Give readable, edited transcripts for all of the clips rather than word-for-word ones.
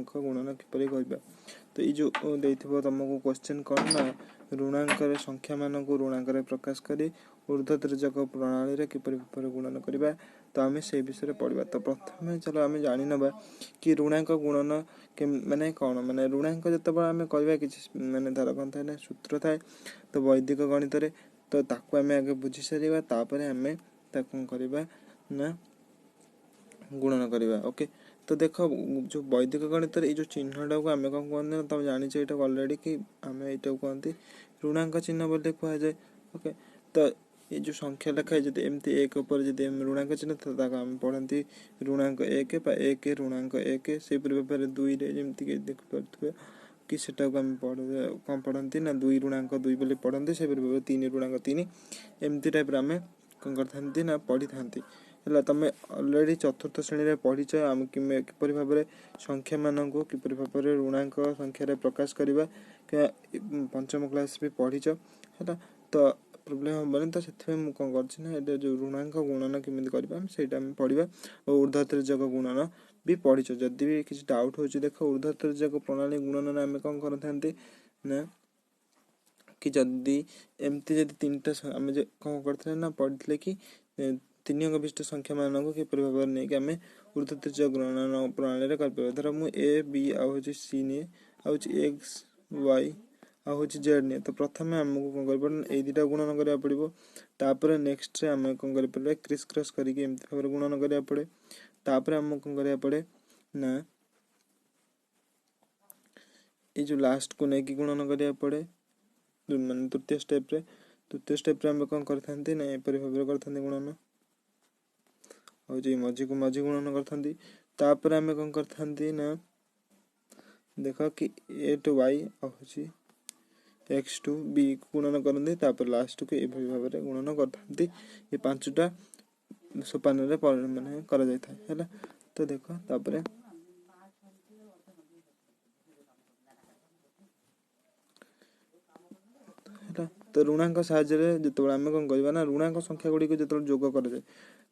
ऋणांक गुणन किपरि करिबा। तो ये जो देथिबो तुमको क्वेश्चन कौन ना ऋणांक संख्या मान को ऋणांक प्रकाश करी ऊर्ध्वतिर्यक प्रणाली रे किपरि गुणन करिबा। तो आम से विषय पढ़ा। तो प्रथम चलो आम जानी नवा कि ऋणांक गुणन माने कौन माने ऋणांक जो आम करवा कि माने धर कौन था सूत्र थाए। तो वैदिक गणित रे तो ताकू आम आगे बुझी सारा तापर आम कौन करवा ना गुणन करवा। ओके तो देख जो वैदिक गणित जो चिन्हटा को आम कौन कहते तुम जानी ये अलरेडी कि आम यहाँ कहते ऋणांक चिन्ह बोली कह जाए। ओके तो ये जो संख्या लिखा है जब एमती एक ऋणांक चिन्ह तो आम पढ़ती ऋणांक एक ऋणांक एक से भाव दुई जमीक देखिपे कि सेटा को आम कौन पढ़ती ना दुई ऋणांक दुई बोली पढ़ती से भाव तीन ऋणांक तीन एमती टाइप आम कौन करते ना पढ़ी था। तुम अलरेडी चतुर्थ श्रेणी में पढ़ीच आम किपरि भाव संख्या मान को किपरि भाव ऋणांक संख्या प्रकाश करवा पंचम क्लास भी पढ़ीच है। तो प्रोब्लेम हेनी तो से मुझे कौन कर जो ऋणांक गुणन केमी करवा पढ़ा और ऊर्ध्वतिर्यक गुणन भी पढ़ीच। जदि भी किसी डाउट हो देख ऊर्ध्वतिर्यक प्रणाली गुणन आम कौन करते ना कि जदि एमती जदि तीन टा आम कौन करते ना पढ़ते कि तीन अंक विशिष्ट संख्या मान को किपरि भाव नहीं आम ऊर्ध्वतिर्यक गुणन प्रणाली कर। धर मुझे ए बी आउ सी नहीं आउ एक्स वाई आउ जेड नहीं तो प्रथम आमको कौन कर दुटा गुणन करा पड़ो। तापर नेक्स्ट आम कौन कर क्रिस क्रॉस करके एमती भाव गुणन करा पड़े। तापर आम कौन करा पड़े ना ये जो लास्ट को लेकिन गुणन करा पड़े मान तृतीय स्टेप रे आम कौन करते ना एपरी भाव करते गुणन और मझी को मझी गुणन करते। तापर आम कौन करते ना देख कि ए टू वाई आउे एक्स टू बी गुणन करते तापर लास्ट को ये भाव गुणन करते ये पांचटा सोपान माने करा जाता है। तो देख तापर तो ऋणांक साहाय्य जो आम कौन करवा ना ऋणांक संख्या गुड़ी को जो जोग कर जाए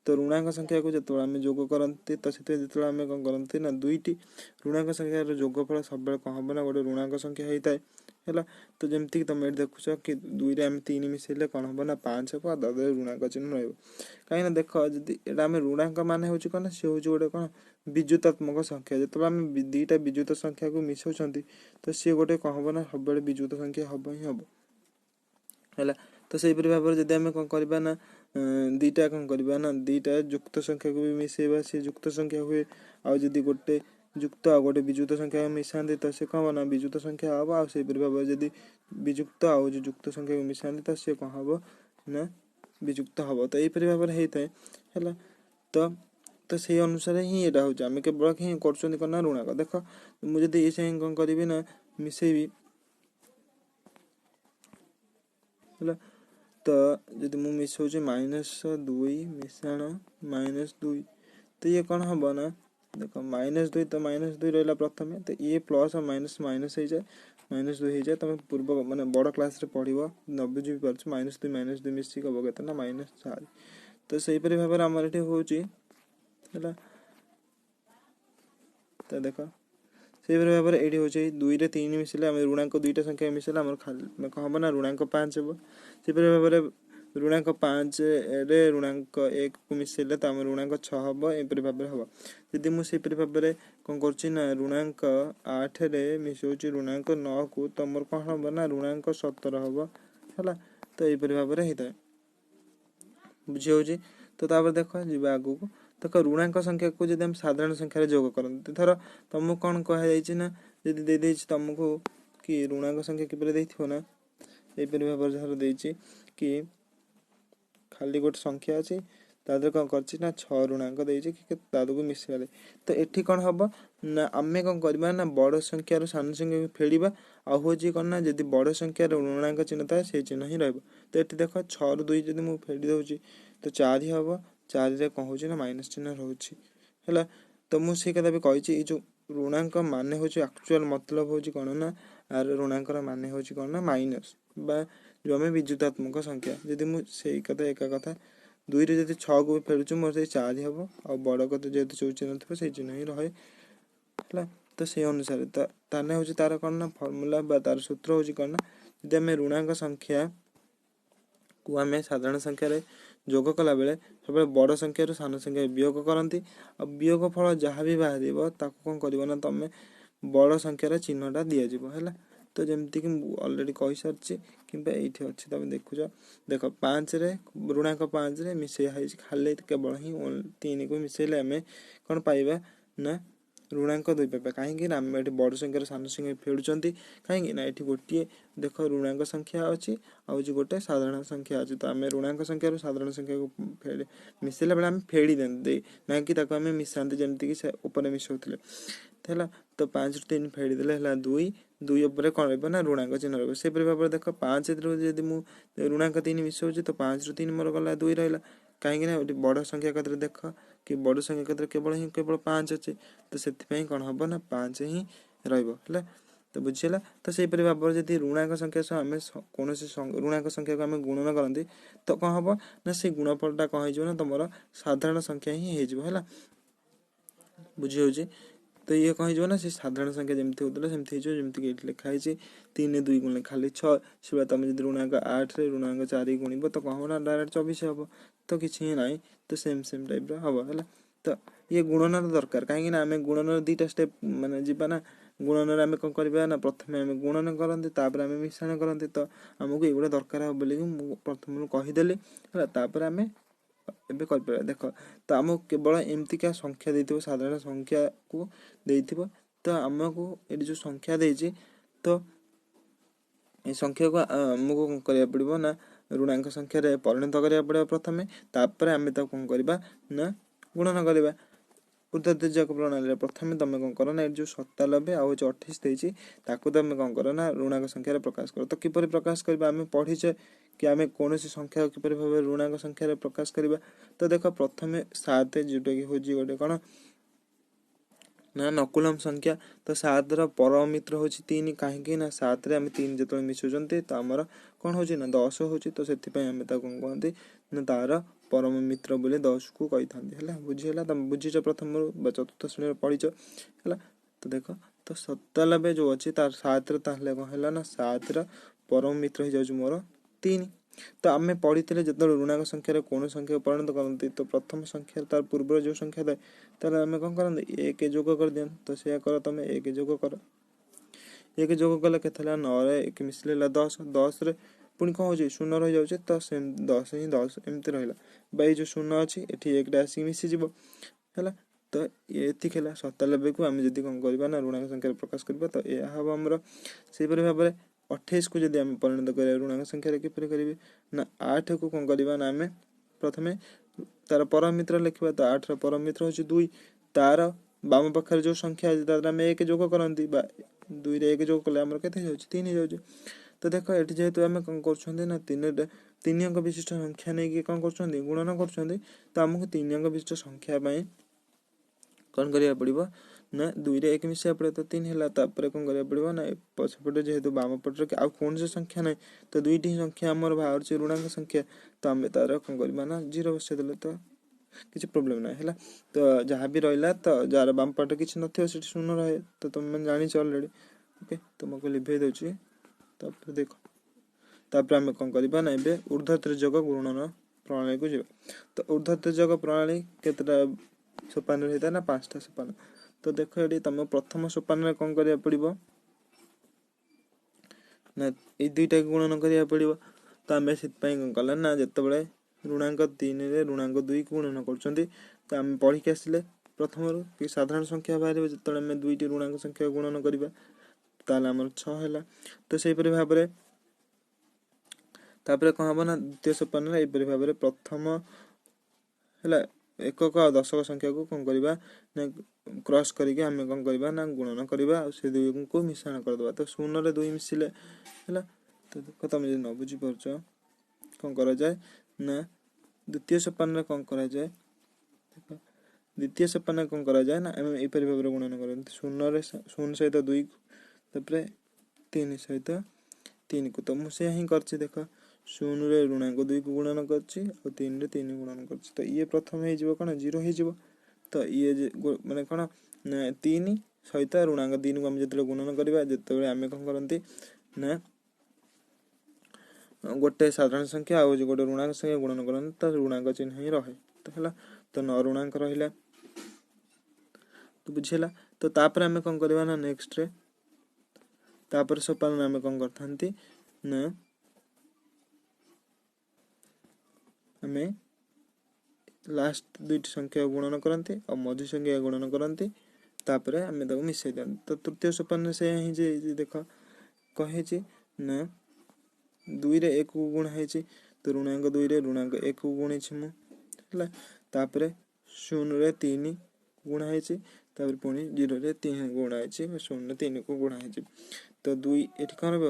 तो ऋणांक संख्या को जो आम जोग करते तो से आम कौन करते ना दुईटी ऋणांक संख्यार जोगफल सब कौन हम ना गोटे ऋणांक संख्या होता है। तो जमीक तुम ये देखुच कि दुई आम तीन मिसेले कौन हम ना 5 हम दादा ऋणांक चिन्ह रही देख जी आम ऋणांक मान हूँ कौन सी हूँ गोटे कौन विजुतात्मक संख्या जो आम दुईटा विजुत संख्या को मिसाऊँ तो सी गोटे कौन हम ना सब विजुत संख्या हम ही हम है। तो से भाव में जब आम कौन करवा ना दीटा कौन करवा ना दीटा युक्त संख्या को भी मिसेबा सी युक्त संख्या हुए आउ जदि गोटे युक्त आ गोटे विजुत संख्या मिसाते तो सी कौन ना विजुत संख्या हम आउ से भाव जदि विजुक्त आउ जो युक्त संख्या को मिसाते तो सी कौन हम ना विजुक्त हम। तो यहीपरि भाव में होता है। तो से अनुसार ही यहाँ हूँ आम केवल हिं कर ऋणांक देख मुझे ये कौन करी ना मिसेबी है। तो जब मुझे मिसाऊँ -2 मिश्रण -2 तो ये कौन हम ना देख -2 तो -2 रहा प्रथम तो ये प्लस माइनस माइनस हो जाए -2 हो जाए तुम पूर्व माने बड़ क्लास रे पढ़ न बुझी भी पार्छ -2 मिसिक हम के -4 तो से भाव में आमर ये हूँ तो देख से भाव में ये हूँ 2 रे 3 मिसले ऋणांक दुईटा संख्या मिसले कौन हम ना ऋणांक 5 हम से भाव में ऋणांक 5 रे ऋणांक 1 को मिसले तो आम ऋणांक 6 हम एपरी भाव में हम जदि मुझे भाव में कौन कर ऋणांक 8 रे मिसाऊँ ऋणांक 9 को तो मोर कौन हम ना ऋणांक 17 हम है। तो यहीपरि भाव में होता है बुझी हो। तो तापर देख जी आग को देख ऋणांक संख्या को जब साधारण संख्यार जोग करते धर तुमको कौन कहुई ना जब दे तुमको कि ऋणांक संख्या किपरि देथिबो ना यहीपरि भाव धर देछि कि खाली गोटे संख्या अच्छी तादर कौन कर 6 ऋणांक देछि कि दादू को मिसगले तो ये कौन हम ना आम कौन करवा ना बड़ संख्यार सान संख्या को फेड़ा आ हूँ कौन ना जब बड़ संख्यार ऋणांक चिन्ह था से चिन्ह ही रहा। तो ये देख 6 ରୁ 2 जब मुझे फेड़ी दूसरी तो 4 ही हम 4 रे कौन हो माइनस चिन्ह रोचे है। तो मुझे कथा भी कही जो ऋणांक मान हूँ एक्चुअल मतलब हूँ कौन ना आर ऋणांक मान हूँ कौन ना माइनस बा जो आम विजुतात्मक संख्या जदि मुझे कथा एका कथा 2 रे जब 6 को फेरुचु मोर से 4 ही हम आ बड़ कत जेहतु जो चिन्ह थी से चिन्ह ही रहे है। तो से अनुसार ताने हूँ तार कौन ना फर्मूला बा तार सूत्र हूँ कौन ना यदि आम ऋणांक संख्या को आम साधारण संख्यार जोग कला बेले सब बड़ संख्यार सान संख्या वियोग करती वियोग फल जहाँ भी बाहर कौन कर तुम बड़ संख्यार चिन्हटा दिज्व है। तो जमीक अलरेडी कही सारी कि ये अच्छे तुम देखुच देख 5 ऋणांक 5 मिसई खाली केवल ही 3 को मिसेले आम कौन पाइबा ना ऋणांक 2 पाइबा कहीं आम ये बड़ संख्यार सान संख्या फेड़ुंट कहीं ये गोटे देख ऋणांक संख्या अच्छी आज गोटे साधारण संख्या अच्छी तो आम ऋणांक संख्यार साधारण संख्या को मिसेला बेले आम फेड़ी दे ना कि आम मिसाते जमीक ऊपर मिसाऊे है। तो 5 ରୁ 3 फेड़ी देले 2 उपर कौन रहा ऋणांक चिन्ह रहा से भाव में देख 5 जब मुझे ऋणांक 3 मिसाऊँ तो 5 ରୁ 3 मोर गला 2 रहा कहीं बड़ संख्या क्षेत्र देख कि बड़ संख्या क्षेत्र केवल 5 अच्छे तो से कौन हम ना 5 ही रहा तो बुझीला। तो से भाव में जब ऋणांक संख्या सह आम कौन ऋणांक संख्या को आम गुणन करती तो कौन हम ना से गुणफलटा कौन हो तुम साधारण संख्या ही है बुझी हो। तो ये कौन हो ना से साधारण संख्या जमी होता सेमती जमीक ये लिखाई 3 2 गुण खाली 6 से तुम जो ऋणांक 8 ऋणांक 4 गुणब तो कौन हम ना डायरेक्ट 24 हम तो किसी ना तो सेम टाइप हम है। तो ये गुणन दरकार कहीं आम गुणन 2टा स्टेप माने जीवा ना गुणन आम कौन करवा ना प्रथम आम गुणन करते आम मिश्रण करते तो आमको ये दरकार हे बोली प्रथम कहीदेली है आम एबे कर देख तो आमको केवल एमतीका संख्या देथिबो साधारण संख्या को देथिबो तो आमको ये जो संख्या देछि तो ये संख्या को आमको कौन करिया पड़िबो ना ऋणांक संख्या रे परिणत करिया पड़िबो प्रथमे तापर आमे ता कौन करबा ना गुणन करबा ऊर्ध्वतिर्यक प्रणाली प्रथम तुम कौन कर ना जो 97 आ 28 देछि ताको तुम कौन कर ना ऋणांक संख्या प्रकाश कर तो किपर प्रकाश करबा आमे पढ़िछे कि आमे कौन सी संख्या किपर भाव ऋणांक संख्या प्रकाश करबा तो देख प्रथम 7 जोटा कि होजी गोटे कौन ना नकुलम संख्या तो 7 परम मित्र हूँ 3 कहीं 7 आम 3 जो मिसुँच तो आमर कौन हो 10 हो तो से कौन कहते ना तार परम मित्र बोले 10 को कही था बुझीला तुम बुझीच प्रथम चतुर्थ श्रेणी पढ़ीच है। तो देख तो 97 जो अच्छी तार 7 कौन है ना 7 परम मित्र हो जाऊँ मोर 3 तो आम पढ़ी जो ऋणांक संख्यार कौन संख्या परिणत करती तो प्रथम संख्या तार पूर्व जो संख्या थाए ताले आम कौन करते 1 जोग कर दिया तो से कर तुम 1 जोग कर 1 जोग कले के 9 1 मिसले 10 10 पुणी कौन हो 0 रही जाऊे तो से 10 ही 10 एमती रहा ये जो 0 अच्छी ये 1 आसिक मिसीज है। तो ये 97 को आम जब कौन करवा ना ऋणांक संख्या प्रकाश करवा तो यह हम आमर से भाव में 28 को जब आम परिणत कर ऋणांक संख्या किपर करेंगे ना 8 को कौन करवा ना आम प्रथम तार परम मित्र लिखा तो 8 परम मित्र हूँ 2 तार बाम पाखे जो संख्या आम 1 जोग करती 2 रे 1 जोग कले आम के 3 हो जाए। तो देख ये जेहेतु आम कौन कर ना 3 अंक विशिष्ट संख्या नहीं कौन कर गुणन कर तो आमको 3 अंक विशिष्ट संख्या कौन करा पड़ो ना 2 रे 1 मिसा पड़े तो 3 है कौन करा पड़ो ना पछपटे जेहेतु बाम पटे आउ कौन से संख्या ना तो 2टी संख्या आम बाहर ऋणांक संख्या तो आम तार कौन करवा ना 0 बसई देले तो किसी प्रोब्लेम ना है। तो जहाँ भी रहा तो जार बाम पटे किसी न 0 रहे तो तुम मैंने जानी अलरेडी ओके तुमको लिभे दूसरी देख तापर आम कौन करवा ना ए ऊर्ध्वतिर्यक गुणन प्रणाली को जीवा तो ऊर्ध्वतिर्यक प्रणाली केतटा सोपान होता है ना 5टा सोपान तो देख ये तुम प्रथम सोपान कौन करा पड़ो ना ये 2टा गुणन करा पड़ो तो आम से कौन कला ना जिते ऋणांक 3 ऋणांक 2 को गुणन कर तो आम पढ़ी के आसिले प्रथम कि साधारण संख्या बाहर जो 2टी ऋणांक संख्या गुणन करवा ताल आम 6 है। तो से भाव में तापर कौन हम ना द्वितीय सोपान भाव में प्रथम है एकक आ दशक संख्या को कौन करवा ना क्रॉस करके आम कौन करवा ना गुणन करवा से 2 को मिश्रण करदे तो 0 रे 2 मिसिले है। तो देख तुम जो न बुझी पार्छ कौन करा जाए ना द्वितीय सोपान कौन करा जाए द्वितीय सोपान कौन करा जाए ना आम यहपरि भाव में गुणन कर 0 सहित 2 तापर 3 सहित 3 को तो मुझे हिं कर देख 0 रे ऋणांक 2 को गुणन कर 3 रे 3 गुणन कर तो ये प्रथम हो कौन 0 हो तो ये माने कौन 3 सहित ऋणांक 3 को आम जो गुणन करवा जो आम कौन करती ना गोटे साधारण संख्या आ गोटे ऋणांक संख्या गुणन करते तो ऋणांक चिन्ह ही रहे तो है तो 9 ऋणांक रहा तो बुझेगा तो तापर आम कौन करवा ना नेक्स्ट रे तापर सोपान आम कौन करते ना आम लास्ट दुईटी संख्या गुणन करते और मझी संख्या गुणन करते तापर आम मिसई दिखाते तो तृतीय सोपान से ही देख कहे ना 2 रे 1 को गुणा तो ऋणांक 2 रे ऋणांक 1 को गुणी है तापर 0 रे 3 गुणा तापर पुणी 0 रे 3 गुणा 0 रे 3 को गुणा तो 2 ये कौन हम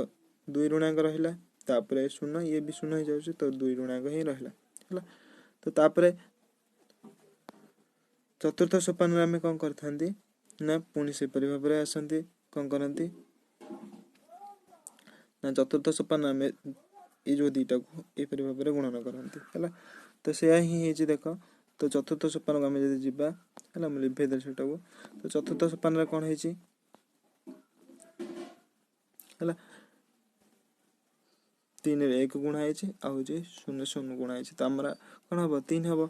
2 ऋणांक रहा तापर 0 ये भी 0 हो जाए तो 2 ऋणांक ही रहा है तो तापर चतुर्थ सोपान आम कौन करते ना पुणी से भाव में आसती कौन करती ना चतुर्थ सोपान आम ये जो दुईटा को यपरी भाव में गुणन करती है तो सैया ही देख तो चतुर्थ सोपान को आम जब जीवा है लिभेदे से तो चतुर्थ सोपान कौन है 3 रे 1 गुणा आ 0 0 गुणा तो आम कौन हम 3 हम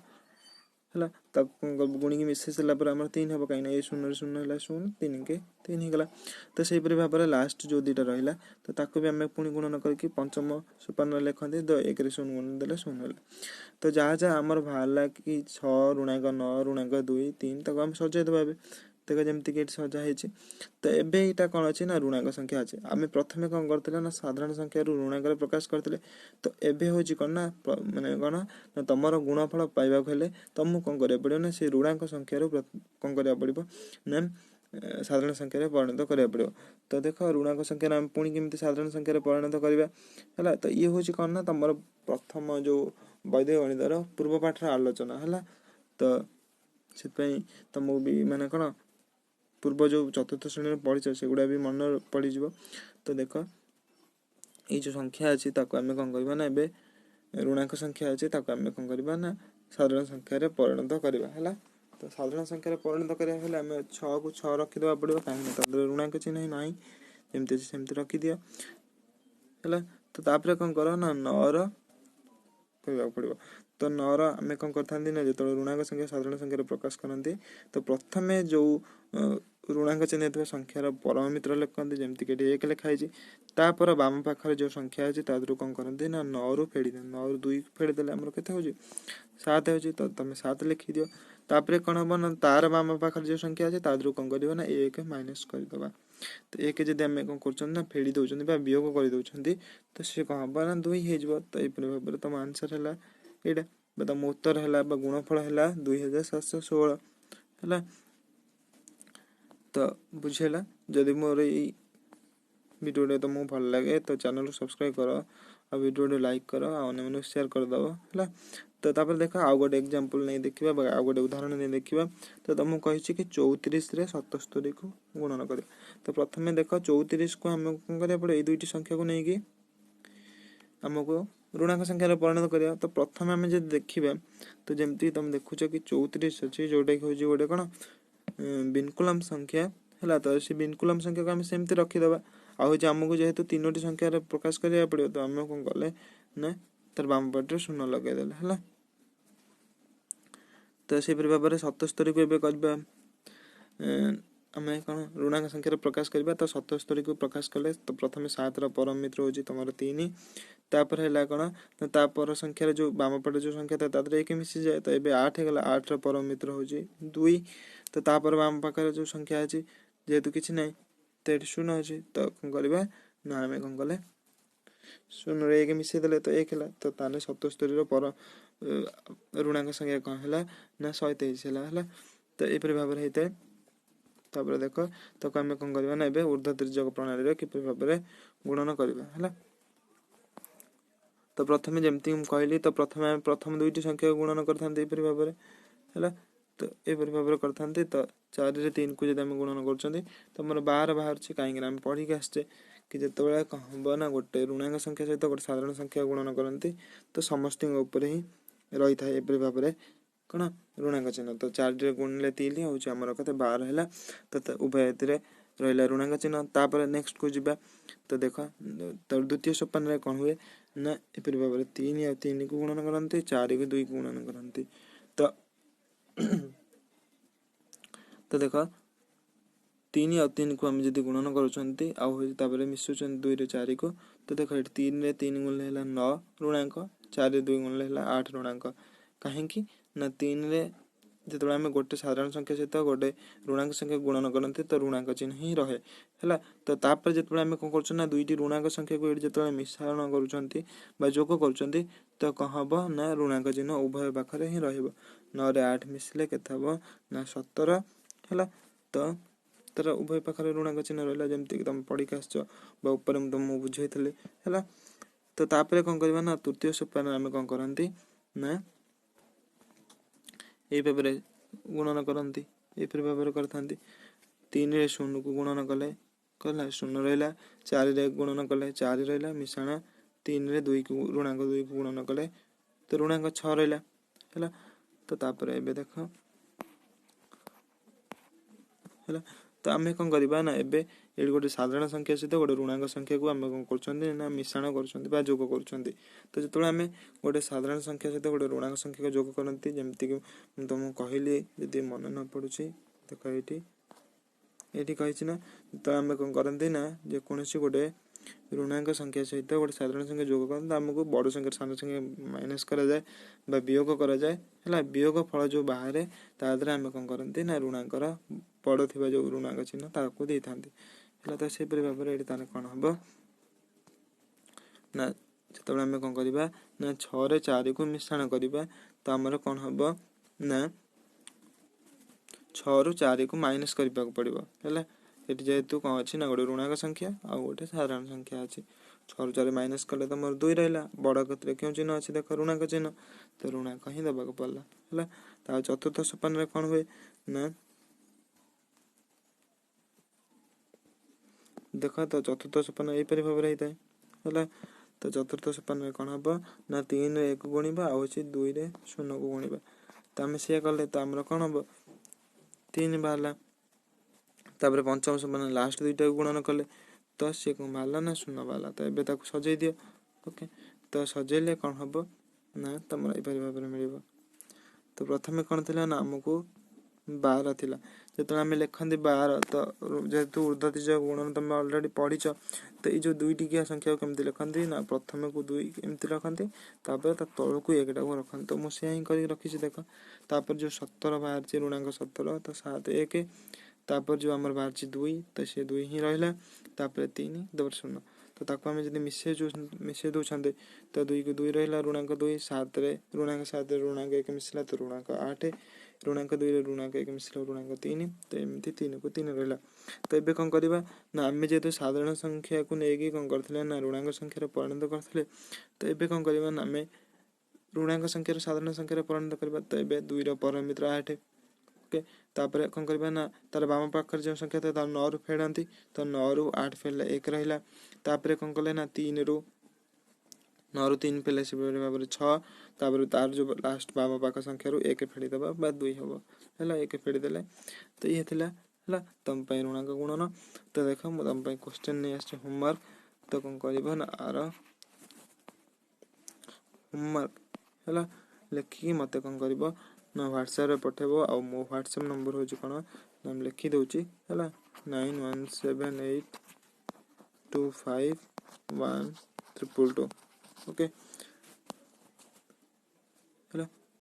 है गुणी की मिसई सारापर आम 3 हम कहीं ये 0 0 है 0 3 के 3 होगा तो से भाव में लास्ट जो दुईटा रहा तो ताको भी आम पुणी गुणन करके पंचम सोपान लिखते तो 1 रे 0 गुण देले 0 है तो जहाँ जहाँ आमर बाहर कि 6 ऋणांक 9 ऋणांक 2 3 ताको आम सजाईदेवा देख जमती कि सजा है तो एबे यहाँ कौन अच्छी ना ऋणांक संख्या अच्छे आम प्रथम कौन करते ना साधारण संख्या ऋणांक प्रकाश करते तो एबे हूँ कौन ना माने कौन ना तुम गुणफल पाइबाक हेले तुमको कौन करा पड़ो ना से ऋणांक संख्या कौन करा पड़ो ना साधारण संख्या परिणत करा पड़ो तो देख ऋणांक संख्या आम पुणी केमती साधारण संख्या परिणत करवा है तो ये हूँ कौन ना तुम प्रथम जो वैदिक गणितर पूर्व पाठर आलोचना है तो से तुमको भी माने कौन पूर्व जो चतुर्थ श्रेणी पढ़ी से गुड़ा भी मन पड़ तो देख ये जो संख्या अच्छी आम कौन करवा ना ए ऋणांक संख्या अच्छी आम कौन करवा ना साधारण संख्या परिणत करवा है तो साधारण संख्या परिणत करवा आम 6 को 6 रखीदे पड़ो कहीं ऋणांक चिन्ह ना जमती सेमती रखीदि है तो तापर कौन कर ना 9 करने पड़ो तो 9 आम कौन करते ना जो ऋणांक संख्या साधारण संख्या प्रकाश करते तो प्रथम जो ऋणांक चिन्ह संख्यार परम मित्र लिखते जमती कि 1 लिखाई तापर बाम पाखर जो संख्या अच्छी तादू कौन करते ना 9 रु फेड़ी 9 रु 2 फेड़देले आम के 7 हो तो तुम 7 लिखिद तापर कौन हम ना तार बाम पाखर जो संख्या अच्छे तादू कौन कर ना 1 माइनस करदे तो 1 जब आम कौन कर फेड़ी दौरान वियोग कर दौरान तो सी कौन हम ना 2 हो तो ये भाव में तुम आंसर है यहाँ तुम उत्तर है गुणफल है 2716 है तो बुझेगा जदि मोर वीडियो तुमको भल लगे तो चैनल सब्सक्राइब कर और वीडियो लाइक कर अन्य शेयर करदेव है तो तापर देख आउ गोटे एग्जांपल नहीं देखा आउ गोटे उदाहरण नहीं देखा तो तुमको कही कि 34 रे 77 को गुणन कर तो प्रथम देख 34 को आम कौन करा पड़े ये दुईटी संख्या को लेकिन आमको ऋणांक संख्या परिणत करा तो प्रथम आम जब देखा तो जमती तुम देखुच कि 34 अच्छी जोटा कि हूँ गोटे कौन विनकुलम संख्या है तो से विनकुलम संख्या को आम सेमती रखीदे आमको जेहेतु 3टी संख्यार प्रकाश करा पड़ो तो आम कौन कले ना तार बाम पटे 0 लगेदेले है तो से भाव में 77 को एबे करबा आम कौन ऋणांक संख्या प्रकाश करवा तो 77 को प्रकाश कले तो प्रथम 7 परम मित्र हूँ तुम 3 तापर है कौन तापर संख्यार जो बाम पटे जो संख्या था तादर 1 मिसी जाए तो ये 8 होगा 8 परम मित्र हूँ 2 तो तापर बाम पाखे जो संख्या अच्छी जेहेतु किसी ना तो ये 0 अच्छी तो कौन करवा ना आम कौन कले 0 रे 1 मिसई देले तो 1 है तो 77 पर ऋणांक संख्या कौन है ना 123 है तो यपरी भाव में होता है तापर देख तो आम कौन करवा ना ऊर्ध्व तिर्यक प्रणाली किपरि भाव में गुणन करवा है तो प्रथम जमती कहली तो प्रथम दुईटी संख्या गुणन करते यपरी भाव में है तो यपरी भाव में करते तो 4 रे 3 को जब आम गुणन कर तो मोर 12 बाहर कहीं आम पढ़ी आसचे कि जिते कौन हम ना गोटे ऋणांक संख्या सहित गोटे साधारण संख्या गुणन करती तो समस्त ही रही था यपरी भाव में कौन ऋणांक चिन्ह तो 4 रे गुणिले 3 होची हमर कते 12 हैला तो उभय रे रहिला ऋणांक चिन्ह तापर नेक्स्ट को जिबा तो देखो तो द्वितीय सोपान रे कोन हुए ना एपरि भाबरे 3 या 3 को गुणन करंती 4 को 2 को गुणन करंती तो तो देखो 3 और 3 को हम जदि गुणन करूछंती आ होई तापर मिसुछन 2 रे 4 को तो देखो 3 रे 3 गुणले हैला 9 ऋणांक 4 रे 2 गुणले हैला 8 ऋणांक काहे कि ना 3 रे जेतबे हम गोटे साधारण संख्या सहित गोटे ऋणांक संख्या गुणन करंती तो ऋणांक चिन्ह ही रहे हैला तो तापर जेतबे हम कोन करछ ना दुईटी ऋणांक संख्या को जेतबे मिश्रण करूछंती बा जोग करूछंती तो कह हबो ना ऋणांक चिन्ह उभय पाखरे ही रहइबो 9 रे 8 मिसले केते हबो ना 17 हैला तो तर उभय पाखरे ऋणांक चिन्ह रहला जेमति तुम पढी के आछो बा ऊपर हम तुम बुझैतले हैला तो तापर कोन करबा ना तृतीय सोपान हम कोन करंती ना ए पेपर गुणन करंती ए पेपर करथांती 3 रे 0 को गुणन कले कला 0 रहला 4 रे गुणन कले 4 रहला मिश्रण 3 रे 2 को ऋणांक 2 को गुणन कले तो ऋणांक 6 रहला हैला तो तापर एबे देखो हैला तो आमे कोन करबा ना एबे एडी गोटे साधारण संख्या सहित गोटे ऋणांक संख्या को आमे कोन करछंती ना मिश्रण करछंती बा जोग करछंती तो जतबे आमे गोटे साधारण संख्या सहित गोटे ऋणांक संख्या को जोग करंती जेमति कि तुम कहली यदि मन न पडुची देखो एठी कहिछि ना तो आमे कोन करंती ना जे कोनसी गोटे ऋणांक संख्या सहित गोटे साधारण संख्या जोग करन हमको बड़ संख्या साधारण संख्या माइनस करा जाए बा वियोग करा जाए हला वियोग फल जो बाहर ता द्वारा हम कोन करंती ना ऋणांक रा बड़ थिबा जो ऋणांक चिन्ह ताको देई थांती हला तो से परि भाबरे एठी ताने कोन हबो ना जतबे हम कोन करबा ना 6 रे 4 को मिश्रण करबा तो हमर कोन हबो ना 6 रु 4 को माइनस करबा को पड़िबो हला एठी जेतु कोन अछि ना गोटे ऋणांक संख्या आ गोटे साधारण संख्या अछि 6 रु 4 माइनस करले त मोर 2 रहला बड़ कतरे क्यों चिन्ह अछि देखो ऋणांक चिन्ह तो ऋणांक ही दबा को पड़ला हला ता चतुर्थ सोपान रे कोन होय ना देखो तो चतुर्थ सोपान ए परि भाबरे हिताय हला तो चतुर्थ सोपान रे कोन हबो ना 3 रे 1 गुणिबा आ होछि 2 रे 0 को गुणिबा त हम से करले त हमर कोन हबो 3 बाला तापर पंचम सोपान लास्ट दुईटा गुणन कले तो से को बाला ना 0 बाला तो एबे ताको सजै दियो ओके तो सजैले कोन हबो ना तमरा ए परि भाबरे मिलिबो तो प्रथमे कोन थिला ना हमको 12 थिला जेतो हम लेखंदी 12 तो जेतु ऊर्ध्वदिज गुणन तुम ऑलरेडी पढिछ तो ए जो दुईटी की संख्या को केमति लेखंदी ना प्रथमे को 2 एमति लेखंदी तापर त तळ को 1 टा को रखन तो मु से ही करी रखिछि देखो तापर जो 17 बाहर छि ऋणांक 17 तो 7 1 तापर जो हमर बाहर छि 2 तो से 2 ही रहला तापर 3 तापर 0 तो ताको हम जदी मिसे दो छंदे तो 2 को 2 रहला ऋणांक 2 7 रे ऋणांक 7 ऋणांक 1 मिसला तो ऋणांक 8 ऋणांक 2 रे ऋणांक 1 मिसला ऋणांक 3 तो एमती 3 को 3 रहला तो एबे कोन करबा ना हम जेतो साधारण संख्या को नेगी कोन करथले ना ऋणांक संख्या रे परिणत करथले तो एबे कोन करबा ना हमें ऋणांक संख्या रे साधारण संख्या रे परिणत करबा तो एबे 2 रो परमित्र 8 ओके तापर कोन करबा ना तार बाम पाखर जो संख्या त 9 रु फेडंती तो 9 रु 8 फेले 1 रहला तापर कोन करले ना 3 रु 9 रु 3 फेले से भाबरे 6 तापर तार जो लास्ट बाम पाखर संख्या रु 1 फेडी दबा बा 2 हबो हला 1 फेडी देले तो ये थिला हला तम पय ऋणांक गुणन तो देखो म तम पय क्वेश्चन नै आछे होमवर्क तो कोन करबो ना आर होमवर्क हला लेखि मते कोन करबो ना WhatsApp रे पठेबो आ मो WhatsApp नंबर होची कोन नाम लिखि दोची हला 9178251222 ओके हला